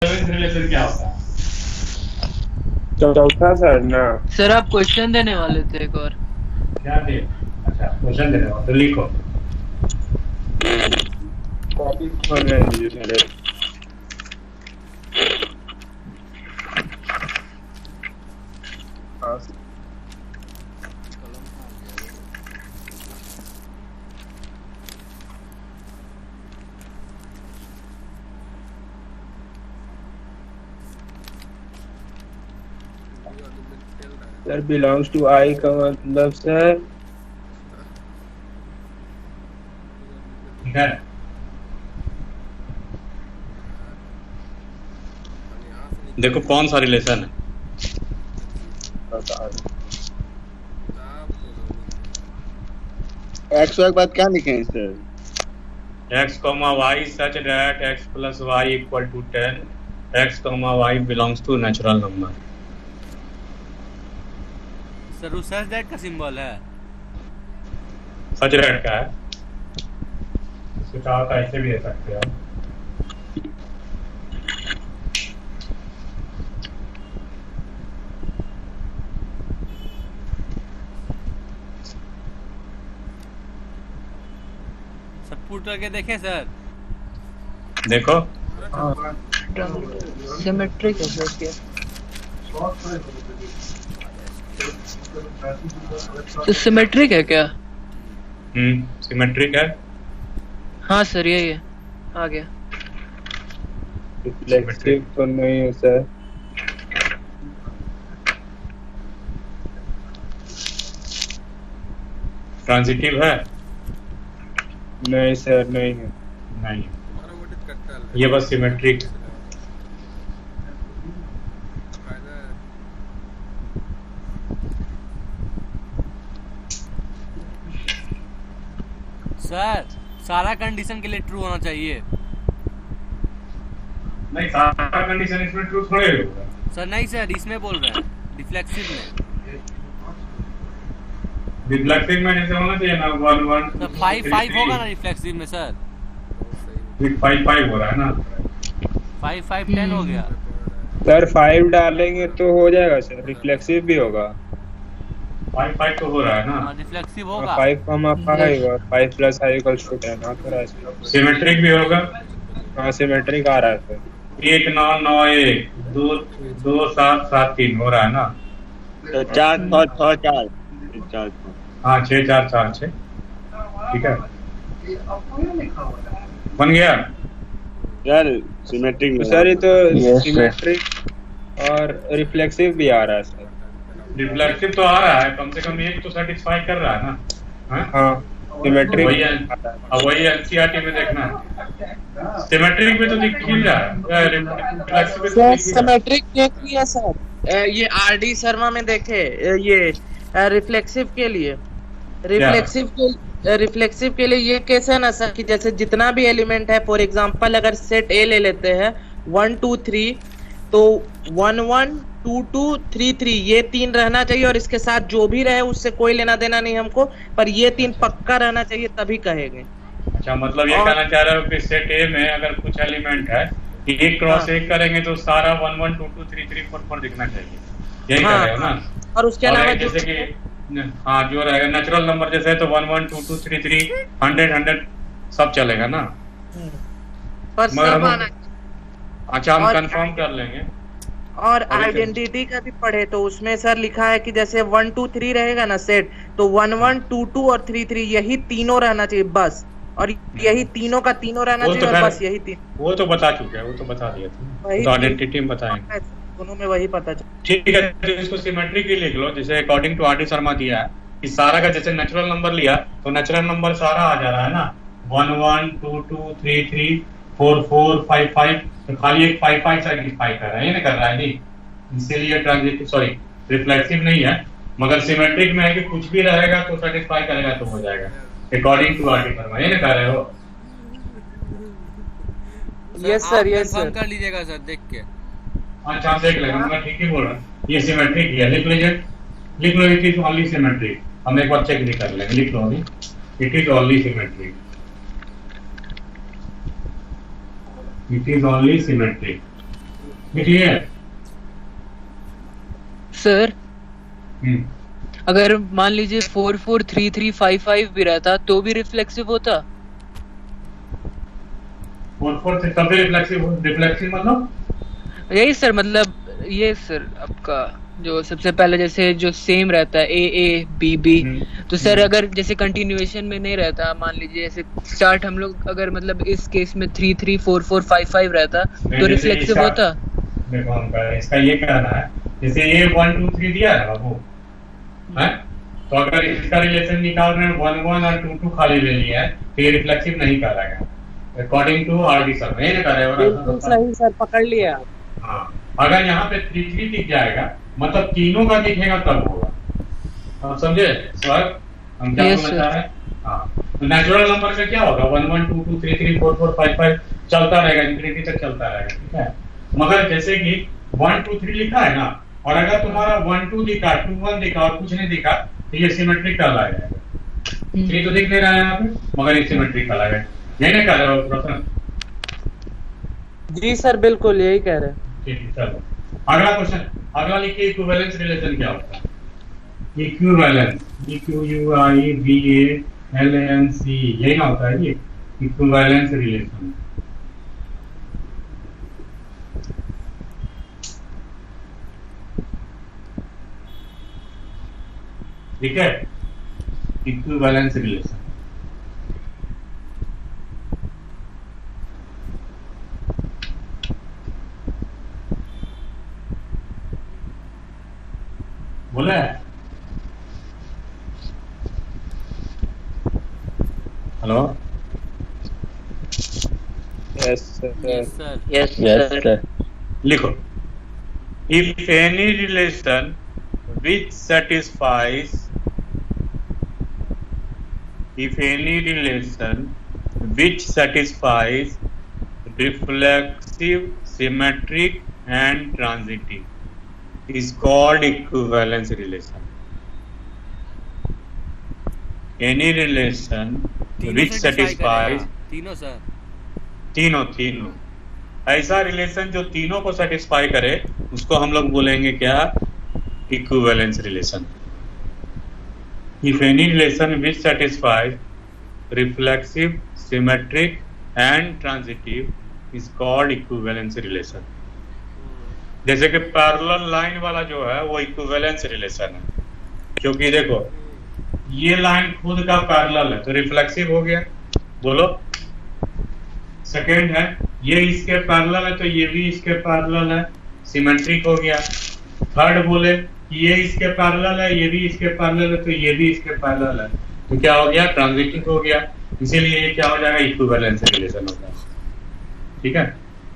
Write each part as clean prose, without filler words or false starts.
Relation क्या होता है? चौथा सर ना सर आप क्वेश्चन देने वाले थे एक और। क्या दे? अच्छा क्वेश्चन देने वाले तो लिखो। कॉपी खोलने दीजिए सर। हाँ सर, बिलोंग्स टू आई का मतलब सर ठीक है, देखो कौन सा रिलेशन है। एक्स के बाद क्या लिखे हैं sir? x, y such that x plus y equal to 10, x, y belongs to natural number। Sir such that का सिंबल है। सच दैट का है, इसको चाहो तो ऐसे भी दे सकते हो। सब पुट करके देखें सर। देखो सिमेट्रिक है सर क्या? तो सिमेट्रिक है क्या? सिमेट्रिक है। हाँ सर यही है, आ गया। रिफ्लेक्सिव तो नहीं है सर। ट्रांजिटिव है? नहीं सर, नहीं है। नहीं, ये बस सिमेट्रिक। सर सारा कंडीशन के लिए ट्रू होना चाहिए। नहीं, सारा कंडीशन इसमें ट्रू थोड़े होगा सर। नहीं सर, इसमें बोल रहे हैं रिफ्लेक्सिव में। रिफ्लेक्सिव में जैसे होना चाहिए ना 1 1 तो 5 5 होगा ना रिफ्लेक्सिव में सर। 5 5 हो रहा है ना। 5 5 10 हो गया सर 5 डालेंगे तो हो जाएगा सर, रिफ्लेक्सिव भी होगा। 5 5 तो हो रहा है ना। रिफ्लेक्सिव होगा। 5 5 प्लस i इक्वल्स टू 10 आ रहा है सर। सिमेट्रिक भी होगा। हाँ सिमेट्रिक आ रहा है सर। 1 9 9 1 2 2 7 7 3 हो रहा है ना। तो 4 6 4 4। हाँ 6 4 4 6, ठीक है, बन गया यार सिमेट्रिक तो सर। ये तो सिमेट्रिक और रिफ्लेक्सिव भी आ रहा है सर। रिफ्लेक्सिव तो आ रहा है, कम से कम एक तो सेटिस्फाई कर रहा है ना। हाँ सिमेट्रिक वही है, अब वही एनसीईआरटी में देखना है। सिमेट्रिक में तो दिख ही रहा है, रिफ्लेक्सिव में तो दिख ही रहा है। सिमेट्रिक देख लिया सर, ये आरडी शर्मा में देखे ये रिफ्लेक्सिव के लिए। रिफ्लेक्सिव के लिए ये केस है ना सर कि जैसे जितना भी एलिमेंट है, फॉर एग्जांपल अगर सेट ए ले लेते हैं 1 2 3, तो 1 1 2 2 3 3 ये 3 रहना चाहिए, और इसके साथ जो भी रहे उससे कोई लेना देना नहीं हमको, पर ये 3 पक्का रहना चाहिए तभी कहेंगे। अच्छा, मतलब ये कहना चाह रहे हो कि सेट ए में अगर कुछ एलिमेंट है कि एक क्रॉस एक करेंगे तो सारा 1 1 2 2 3 3 4 4 दिखना चाहिए, यही कह रहे हो ना। और उसके अलावा जैसे कि हाँ जो रहेगा नेचुरल नंबर जैसे है तो 1 1 2 2 3 3 100 100 सब चलेगा ना। पर सब आना। अच्छा, हम कंफर्म कर लेंगे। और आइडेंटिटी का भी पढ़े तो उसमें सर लिखा है कि जैसे 1 2 3 रहेगा ना सेट, तो 1 1 2 2 और 3 3 यही तीनों रहना चाहिए बस, और यही तीनों का तीनों रहना चाहिए, और बस यही तीन। वो तो बता चुके हैं, वो तो बता दिया था, तो आइडेंटिटी में बताएंगे दोनों में वही पता चला। ठीक है, तो इसको सिमेट्रिक ही लिख लो, जैसे अकॉर्डिंग टू आरडी शर्मा दिया है कि सारा का जैसे नेचुरल नंबर लिया तो नेचुरल नंबर सारा आ जा रहा है ना, 1 1 2 2 3 3 4 4 5 5, तो खाली एक 5 5 सेटिस्फाई कर रहा है, ये नहीं कर रहा है जी, इसीलिए ट्रांजिटिव सॉरी रिफ्लेक्सिव नहीं है, मगर सिमेट्रिक में है कि कुछ भी रहेगा तो सेटिस्फाई करेगा तो हो जाएगा अकॉर्डिंग टू आरडी शर्मा, ये नहीं कह रहे हो। यस सर, यस सर, कर लीजिएगा सर देख के। अच्छा देख लेंगे, मैं ठीक ही बोल रहा हूँ, ये सिमेट्रिक है, लिख लीजिए, लिख लो इट इज ओनली सिमेट्रिक। हम एक बार चेक भी कर लेंगे, लिख लो अभी, it is only symmetric, it is only symmetric. Clear? Sir hmm, अगर मान लीजिए 443355 भी रहता तो भी रिफ्लेक्सिव होता। 4 तब भी रिफ्लेक्सिव मतलब यही सर, मतलब ये सर आपका जो सबसे पहले जैसे जो सेम रहता है ए ए बी बी, तो सर अगर जैसे कंटिन्यूएशन में नहीं रहता, मान लीजिए जैसे स्टार्ट हम लोग अगर मतलब इस केस में 334455 रहता तो रिफ्लेक्सिव होता। देखो हमका इसका ये कहना है, जैसे ये 1 2 3 दिया है बाबू, है? तो अगर इसका रिलेशन निकाल रहे हैं 1 1 और 2 2 खाली ले लिया है तो ये रिफ्लेक्सिव नहीं कहलाएगा अकॉर्डिंग टू आरडी सर, नहीं कह रहे बिल्कुल सही सर, पकड़ लिया। हाँ, अगर यहाँ पे 3 3 दिख जाएगा मतलब तीनों का दिखेगा तब होगा। आप समझे सर हम क्या Yes, बोलना sir. चाह रहे हैं? हाँ, तो नेचुरल नंबर का क्या होगा 1 1 2 2 3 3 4 4 5 5 चलता रहेगा, इंफिनिटी तक चलता रहेगा, ठीक है। मगर जैसे कि 1 2 3 लिखा है ना, और अगर तुम्हारा 1 2 दिखा 2 1 दिखा और कुछ नहीं दिखा तो ये सिमेट्रिक कहलाएगा। 3 तो दिख नहीं रहा है यहाँ पे मगर ये सिमेट्रिक कहलाएगा, यही नहीं कह रहे हो प्रश्न? जी सर बिल्कुल यही कह रहे हैं। ठीक है, चलो अगला क्वेश्चन, अगला लिखिए इक्विवेलेंस रिलेशन क्या होता है? इक्विवेलेंस EQUIVALANC यही ना होता है ये इक्विवेलेंस रिलेशन। ठीक है, इक्विवेलेंस रिलेशन। बोला है? Hello, yes sir. Yes sir. Yes yes sir. Sir. लिखो if any relation which satisfies reflexive, symmetric and transitive is called equivalence relation. Any relation which satisfies तीनों सर। तीनों ऐसा relation जो तीनों को सेटिस्फाई करे उसको हम लोग बोलेंगे क्या? Equivalence relation. If any relation which satisfies reflexive, symmetric and transitive is called equivalence relation. जैसे कि पैरेलल लाइन वाला जो है वो इक्विवेलेंस रिलेशन है, क्योंकि देखो ये लाइन खुद का पैरेलल है तो रिफ्लेक्सिव हो गया, बोलो। सेकेंड है ये इसके पैरेलल है तो ये भी इसके पैरेलल है, सिमेट्रिक हो गया। थर्ड बोले कि ये इसके पैरेलल है, ये भी इसके पैरेलल है तो ये भी इसके पैरेलल है, तो क्या हो गया? ट्रांजिटिव हो गया। इसीलिए ये क्या हो जाएगा? इक्विवेलेंस रिलेशन होगा। ठीक है,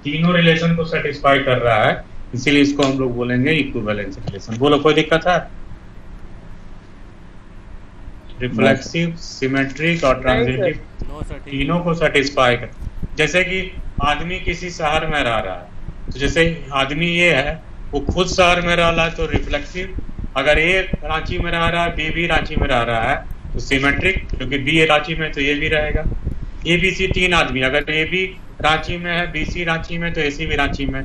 तीनों रिलेशन को सेटिस्फाई कर रहा है, इसीलिए इसको हम लोग बोलेंगे इक्विवेलेंस रिलेशन। बोलो, कोई दिक्कत है? रिफ्लेक्सिव, सिमेट्रिक और ट्रांजिटिव नो सर, ठीक। तीनों को सेटिस्फाई कर। जैसे कि आदमी किसी शहर में रह रहा है, तो जैसे आदमी ये है वो खुद शहर में रह रहा है तो रिफ्लेक्सिव, अगर ए रांची में रह रहा है, बी भी रांची में रह रहा है तो सिमेट्रिक, क्योंकि बी रांची में तो ये भी रहेगा। ए बी सी तीन आदमी, अगर ए बी रांची में है, बी सी रांची में तो ए सी भी रांची में,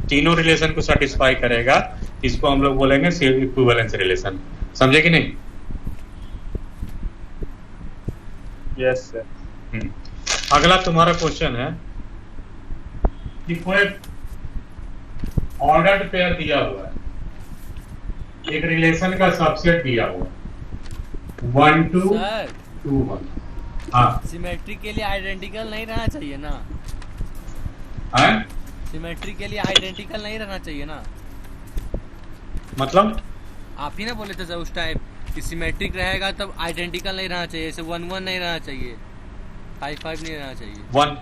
तीनों रिलेशन को सेटिस्फाई करेगा, इसको हम लोग बोलेंगे इक्विवेलेंस रिलेशन। समझे कि नहीं? Yes sir. अगला तुम्हारा क्वेश्चन है कि कोई ऑर्डर्ड पेयर दिया हुआ है, एक रिलेशन का सबसेट दिया हुआ है 1 2 सर 2 1। हाँ सिमेट्री के लिए आइडेंटिकल नहीं रहना चाहिए ना? है, सिमेट्री के लिए आइडेंटिकल नहीं रहना चाहिए ना? मतलब आप ही ना बोले थे सर उस टाइम कि सिमेट्रिक रहेगा तब आइडेंटिकल नहीं रहना चाहिए, जैसे 1 1 नहीं रहना चाहिए, 5 5 नहीं रहना चाहिए। 1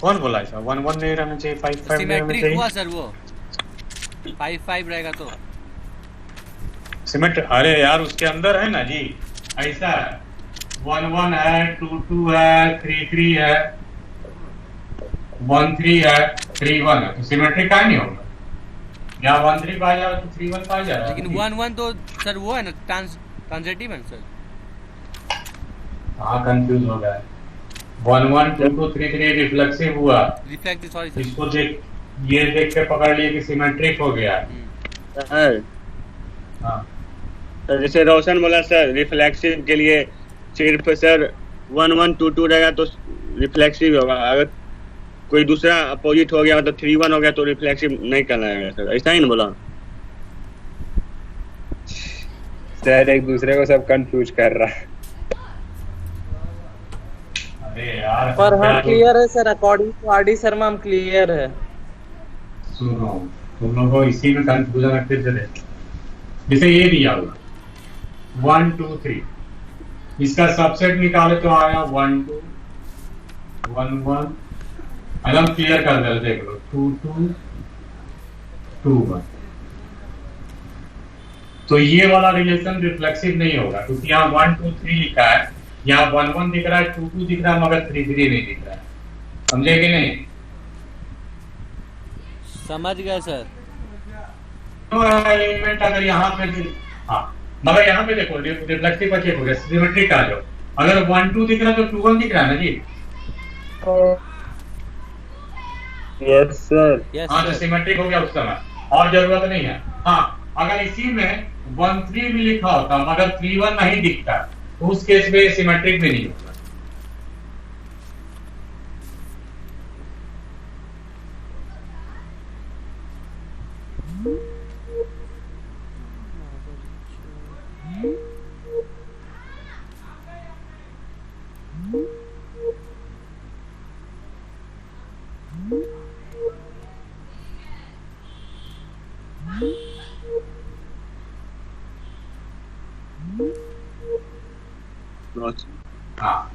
कौन बोला ऐसा? 1 1 नहीं रहना चाहिए, 5 5 नहीं रहना सिमेट्रिक हुआ चाहिए। सर, वो 5 5 रहेगा तो सिमेट्रिक? अरे यार उसके अंदर है ना जी, ऐसा है 1 1 है, 2 2 है, 3 3 है, 1 3 है, 3 1 है, तो सिमेट्रिक का नहीं होगा। या 1 3 पाया जाएगा तो 3 1 पाया जाएगा। लेकिन 1 1 तो सर वो है ना ट्रांजिटिव है सर। हाँ कंफ्यूज हो गया। 1 1 2 2 3 3 रिफ्लेक्सिव हुआ, रिफ्लेक्टिव, सॉरी सर। इसको देख ये देख के पकड़ लिए कि सिमेट्रिक हो गया है। सर हाँ तो जैसे रोशन बोला सर रिफ्लेक्सिव के लिए सिर्फ सर 1122 रहेगा तो रिफ्लेक्सिव होगा, अगर कोई दूसरा अपोजिट हो गया मतलब 31 हो गया तो रिफ्लेक्सिव नहीं करना है सर, ऐसा ही ना बोला? सर एक दूसरे को सब कंफ्यूज कर रहा है। अरे यार पर क्या हम क्लियर है sir, according to RD Sharma हम क्लियर है। सुनो, तुम लोगों को इसी में कंफ्यूजन है। फिर से देखो, जैसे ये दिया हुआ 1 2 3, इसका सबसेट निकाले तो आया 1 2 1 1, एकदम क्लियर कर दे, देख लो 2 2 2 1। तो ये वाला रिलेशन रिफ्लेक्सिव नहीं होगा क्योंकि यहाँ 1 2 3 लिखा है, यहाँ 1 1 दिख रहा है, 2 2 दिख रहा है, मगर 3 3 नहीं दिख रहा है। समझे कि नहीं? समझ गए सर। एलिमेंट अगर यहाँ पे हाँ, मगर यहाँ पे देखो रिफ्लेक्सिव का चेक हो गया, सिमेट्रिक आ जाओ। अगर 1 2 दिख रहा है तो 2 1 दिख रहा है ना जी? Yes sir. यस हाँ, तो सर। सिमेट्रिक हो गया उस समय, और जरूरत नहीं है। हाँ, अगर इसी में 1 3 भी लिखा होता मगर 3 1 नहीं दिखता तो उस केस में सिमेट्रिक भी नहीं होगा। हाँ,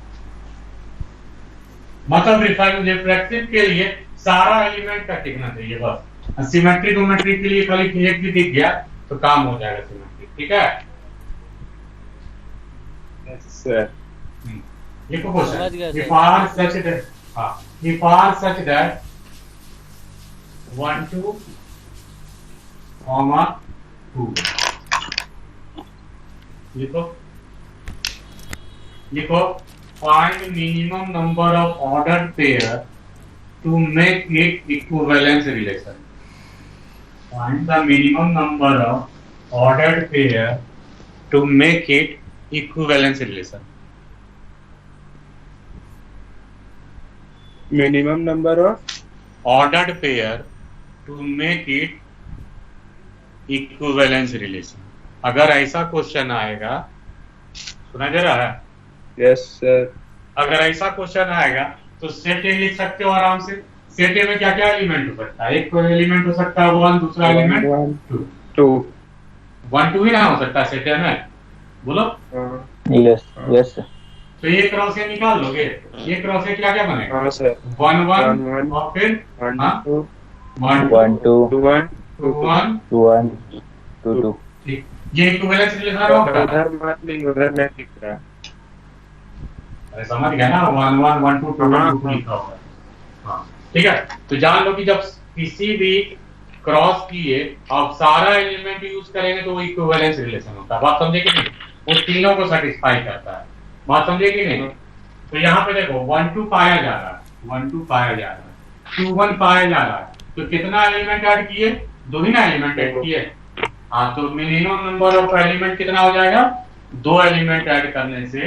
मतलब रिफ्लेक्टिव के लिए सारा एलिमेंट का टिकना चाहिए बस। सिमेट्रिक वोमेट्रिक के लिए खाली एक भी दिख गया तो काम हो जाएगा सिमेट्रिक। ठीक है? Yes sir. लिखो समझ क्वेश्चन। गया If sir. R such that, हाँ, if R such that 1 2 comma 2, लिखो find minimum number of ordered pair to make it equivalence relation. Find the minimum number of ordered pair to make it equivalence relation. Minimum number of Ordered pair to make it equivalence relation. अगर ऐसा question आएगा, सुना जा रहा है? Yes sir. अगर ऐसा question आएगा तो सेट ए लिख सकते हो आराम से। सेट ए में क्या क्या एलिमेंट हो सकता है? एक एलिमेंट हो सकता है 1, दूसरा एलिमेंट 2। 2 1 2 ही ना हो सकता सेट ए में? बोलो। Yes yes sir. तो ये क्रॉस से निकाल लोगे, ये क्रॉस से क्या क्या बनेगा? हाँ सर। 1 1 1 और फिर 1 हाँ? 2 1 1 2 2 1 2 1 2 1 2 2। ठीक, ये इक्विवेलेंस रिलेशन होगा। उधर मत नहीं, उधर नहीं दिख रहा। अरे समझ गया ना, 1 1 1 2 2 1 2 लिखा होगा। हाँ, ठीक है। तो जान लो कि जब किसी भी क्रॉस किए अब सारा एलिमेंट यूज करेंगे तो वो इक्विवेलेंस रिलेशन होता है। बात समझे कि नहीं? वो तीनों को सेटिस्फाई करता है। बात समझे कि नहीं? तो यहाँ पे देखो 1 2 पाया जा रहा है, 1 2 पाया जा रहा है, 2 1 पाया जा रहा है। तो कितना एलिमेंट ऐड किए? 2 ही ना एलिमेंट ऐड किए। हाँ, तो मिनिमम नंबर ऑफ एलिमेंट कितना हो जाएगा? 2 एलिमेंट ऐड करने से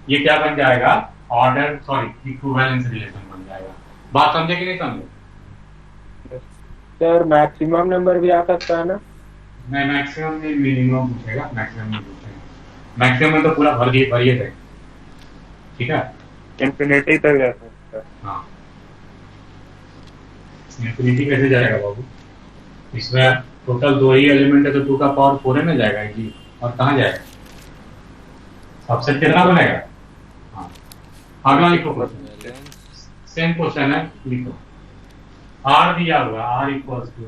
ये क्या बन जाएगा? ऑर्डर सॉरी इक्विवेलेंस रिलेशन बन जाएगा। बात समझे कि नहीं समझे? सर मैक्सिमम नंबर भी आ सकता है ना? नहीं, मैक्सिमम नहीं, मिनिमम पूछेगा, मैक्सिमम नहीं पूछेगा। मैक्सिमम में तो पूरा भरिए थे। ठीक है? इंफिनिटी तक जा सकता है। हाँ, इंफिनिटी कैसे जाएगा बाबू? इसमें टोटल 2 ही एलिमेंट है तो 2 का पावर 4 है ना जाएगा जी, और कहाँ जाएगा? सबसे कितना बनेगा? हाँ, अगला लिखो क्वेश्चन, सेम क्वेश्चन है, लिखो। R दिया हुआ, R equals to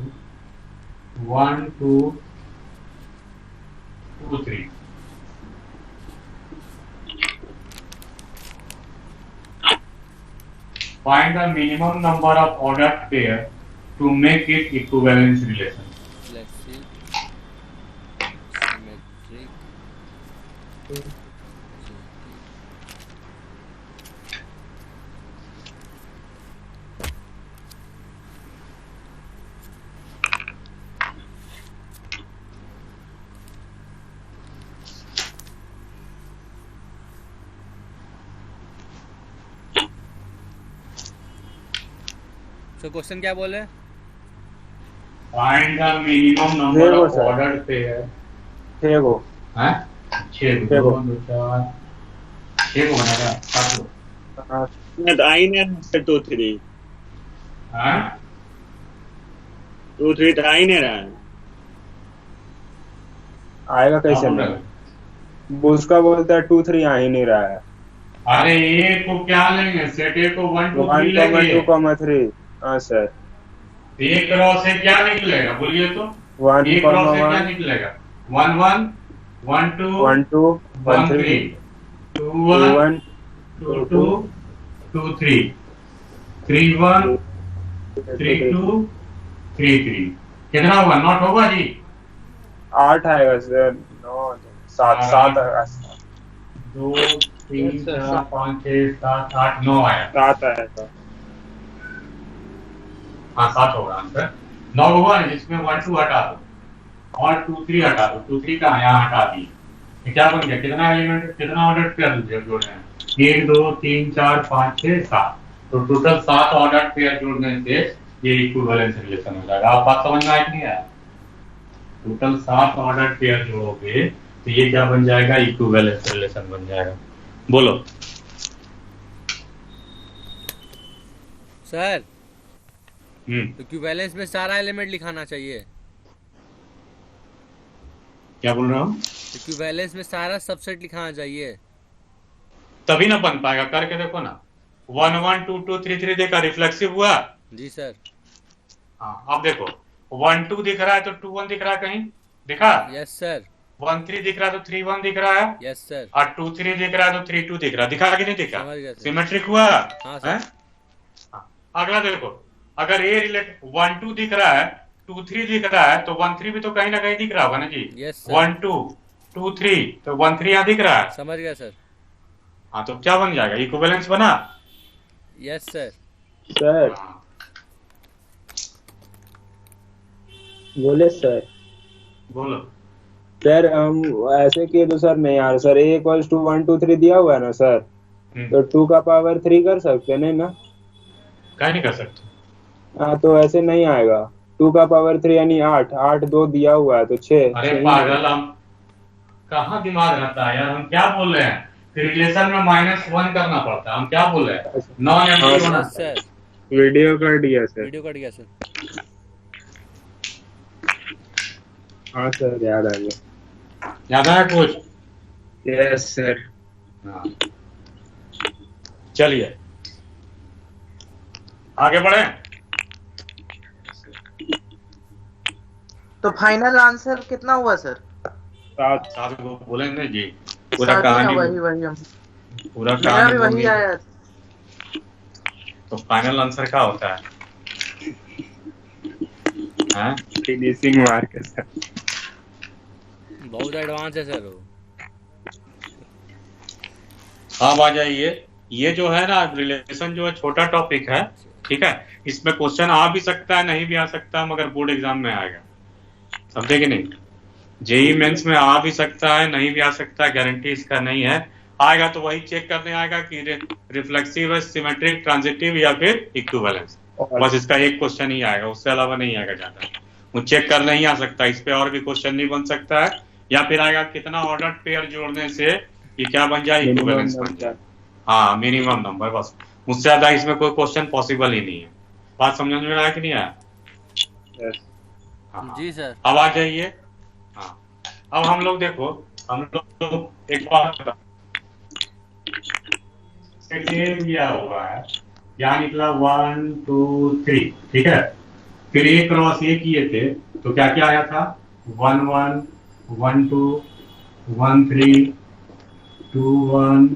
1 2 2 3। Find the minimum number of ordered pair to make it equivalence relation. Flexible, symmetric, तो क्वेश्चन क्या बोले? फाइंड द मिनिमम नंबर देखो ऑफ सर। Ordered pair. 6 को। हैं? 6 छह को। 2 4 6 को बनेगा 7 को। हाँ, तो आई नहीं सर 2 3 हैं? 2 3 तो आ ही नहीं रहा है। आएगा क्या कैसे बोल रहे नहीं? हो? उसका बोलता है 2 3 आ ही नहीं रहा है। अरे ए को क्या लेंगे? सेट ए को 1 2 3 लेंगे। 1,2,3। हाँ सर। ए क्रॉस से क्या निकलेगा बोलिए तो? 1, ए क्रॉस से क्या निकलेगा? 1 1 1 2 1 2 1 1 3 3 2 2 1 1 2 2 2 3 3 1 3 2 3 3। कितना हुआ? नॉट होगा जी? 8 आएगा सर। 9 7 7 आएगा। 2 3 4 5 6 7 8 9 आया। 7 आएगा। हाँ 7 होगा आंसर। 9 होगा ना, जिसमें 1 2 हटा दो और 2 3 हटा दो। 2 3 का यहाँ हटा दिए। ये क्या बन गया? कितना एलिमेंट, कितना ऑर्डर पेयर जोड़े हैं? 1 2 3 4 5 6 7। तो टोटल 7 ऑर्डर पेयर जोड़ने से ये इक्विवेलेंस रिलेशन हो जाएगा। आप बात समझ में आया कि नहीं आया? टोटल 7 ऑर्डर पेयर जोड़ोगे तो ये क्या बन जाएगा? इक्विवेलेंस रिलेशन बन जाएगा। बोलो सर इक्विवेलेंस में सारा एलिमेंट लिखाना चाहिए। क्या बोल रहे हो? इक्विवेलेंस में सारा सबसेट लिखाना चाहिए। तभी ना बन पाएगा। करके देखो ना। 1 1 2 2 3 3 देखा रिफ्लेक्सिव हुआ। जी सर। हाँ अब देखो 1 2 दिख रहा है तो 2 1 दिख रहा है, कहीं दिखा? Yes sir. 1 3 दिख रहा है तो 3 1 दिख रहा है, यस सर। और 2 3 दिख रहा है तो 3 2 दिख रहा है। दिखा कि नहीं दिखा? समझ गया सर। सिमेट्रिक हुआ। हाँ सर। हैं? हाँ। अगला देखो, अगर ए रिलेट 1 2 दिख रहा है, 2 3 दिख रहा है तो 1 3 भी तो कहीं ना कहीं दिख रहा होगा ना जी? Yes sir. 1 2 2 3 तो 1 3 यहाँ दिख रहा है। समझ गया सर। हाँ तो क्या बन जाएगा? इक्विवेलेंस बना। Yes sir. सर हाँ। बोले सर। बोलो। सर हम ऐसे किए तो सर नहीं यार सर। a = 1 2 3 दिया हुआ है ना सर, तो 2 का पावर 3 कर सकते नहीं ना? क्या नहीं कर सकते? हाँ तो ऐसे नहीं आएगा। 2 का पावर 3 यानी 8 8 2 दिया हुआ है तो 6। अरे पागल, हम कहाँ दिमाग रहता है यार? हम क्या बोल रहे हैं? रिलेशन में -1 करना पड़ता है। हम क्या बोल रहे हैं? नॉन एम्प्टी होना। Yes sir. वीडियो कर दिया सर। वीडियो कट गया सर। हाँ सर याद आ गया। याद आया कुछ? Yes sir. हाँ। चलिए आगे बढ़े। तो फाइनल आंसर कितना हुआ सर? 7। साथ को बोलेंगे जी। पूरा साथ ही ना, कहानी, वही हम पूरा मेरा कहानी भी वही बोलिए। आया। तो फाइनल आंसर क्या होता है? हैं? फिनिशिंग मार्क है सर। बहुत एडवांस है सर वो। अब आ जाइए। ये जो है ना रिलेशन जो है छोटा टॉपिक है, ठीक है। इसमें क्वेश्चन आ भी सकता है, नहीं भी आ सकता, मगर बोर्ड एग्जाम में आएगा। समझे कि नहीं? जेई मेंस में आ भी सकता है, नहीं भी आ सकता, गारंटी इसका नहीं है। आएगा तो वही चेक करने आएगा कि रिफ्लेक्सिव है, सिमेट्रिक, ट्रांजिटिव या फिर इक्विवेलेंस। बस इसका एक क्वेश्चन ही आएगा, उससे अलावा नहीं आएगा ज्यादा। वो चेक कर नहीं आ सकता, इस पे और भी क्वेश्चन नहीं बन सकता है। या फिर आएगा कितना ऑर्डर पेयर जोड़ने से ये क्या बन जाए? इक्विवेलेंस बन जाए। हाँ मिनिमम नंबर, बस। मुझसे ज्यादा इसमें कोई क्वेश्चन पॉसिबल ही नहीं है। बात समझ में आया कि नहीं आया? हाँ। जी सर। अब आ जाइए। हाँ अब हम लोग देखो, हम लोग एक बात दिया हुआ है, यहाँ निकला 1 2 3, ठीक है। फिर A क्रॉस A किए थे तो क्या क्या आया था? 1 1 1 2 1 3 2 1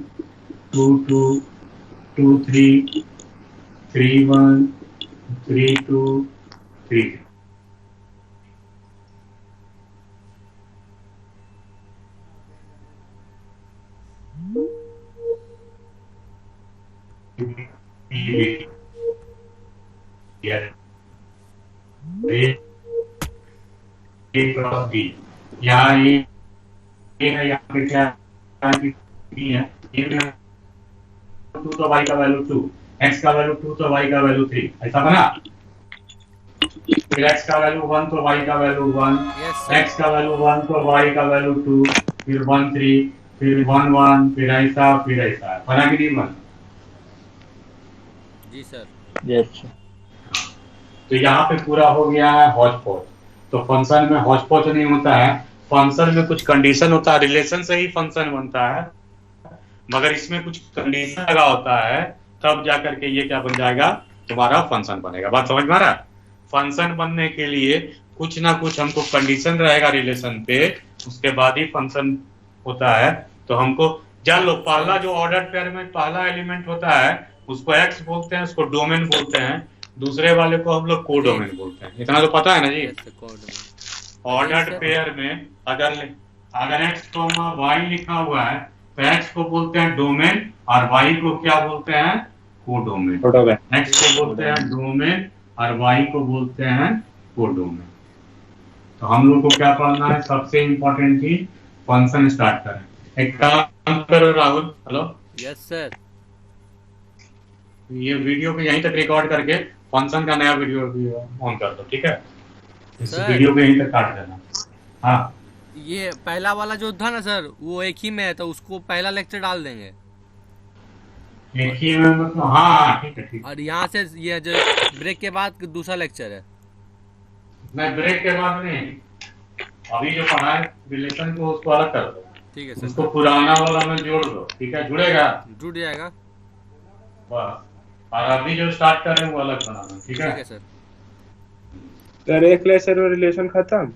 2 2 2 3 3 1 3 2 3। यहाँ ये है, यहाँ पे क्या है? 2 तो y का वैल्यू 2, x का वैल्यू 2 तो y का वैल्यू 3, ऐसा बना। फिर x का वैल्यू 1 तो y का वैल्यू 1, यस सर। x का वैल्यू 1 तो y का वैल्यू 2, फिर 1 3, फिर 1 1, फिर ऐसा बना कि नहीं बना? जी सर। यस तो यहाँ पे पूरा हो गया है हॉच पॉच। तो फंक्शन में हॉच पॉच नहीं होता है, फंक्शन में कुछ कंडीशन होता है, रिलेशन से ही फंक्शन बनता है, मगर इसमें कुछ कंडीशन लगा होता है, तब जाकर के ये क्या बन जाएगा, तुम्हारा फंक्शन बनेगा। बात समझ में आ रहा है? फंक्शन बनने के लिए कुछ ना कुछ हमको कंडीशन रहेगा रिलेशन पे, उसके बाद ही फंक्शन होता है। तो हमको जान लो, पहला जो ऑर्डर पेयर में पहला एलिमेंट होता है उसको एक्स बोलते हैं, उसको डोमेन बोलते हैं, दूसरे वाले को हम लोग कोडोमेन बोलते हैं। इतना तो पता है ना जी? Yes sir, code. Ordered pair में अगर एक्स वाई लिखा हुआ है तो एक्स को बोलते हैं डोमेन और वाई को क्या बोलते हैं, कोडोमेन। कोडोमेन। एक्स को बोलते हैं डोमेन और वाई को बोलते हैं कोडोमेन। तो हम लोग को क्या पढ़ना है, सबसे इम्पोर्टेंट चीज फंक्शन स्टार्ट करें। एक काम करो राहुल, हेलो, यस सर। ये वीडियो को यहीं तक रिकॉर्ड करके फंक्शन का नया वीडियो ऑन कर दो, ठीक है? इस सर। वीडियो को यहीं तक काट देना। हाँ, ये पहला वाला जो था ना सर, वो एक ही में है, तो उसको पहला लेक्चर डाल देंगे। एक ही में मतलब, हाँ ठीक है ठीक है। और यहाँ से ये जो ब्रेक के बाद दूसरा लेक्चर है। मैं ब्रेक के बाद नहीं, अभी जो पढ़ा है रिलेशन को उसको अलग कर दो, ठीक है सर। उसको पुराना वाला में जोड़ दो, ठीक है? जुड़ेगा जुड़ जाएगा। बस। और अभी जो स्टार्ट कर रहे हैं वो अलग बनाना, ठीक ठीक है? है सर। सर एक लेक्चर में रिलेशन खत्म।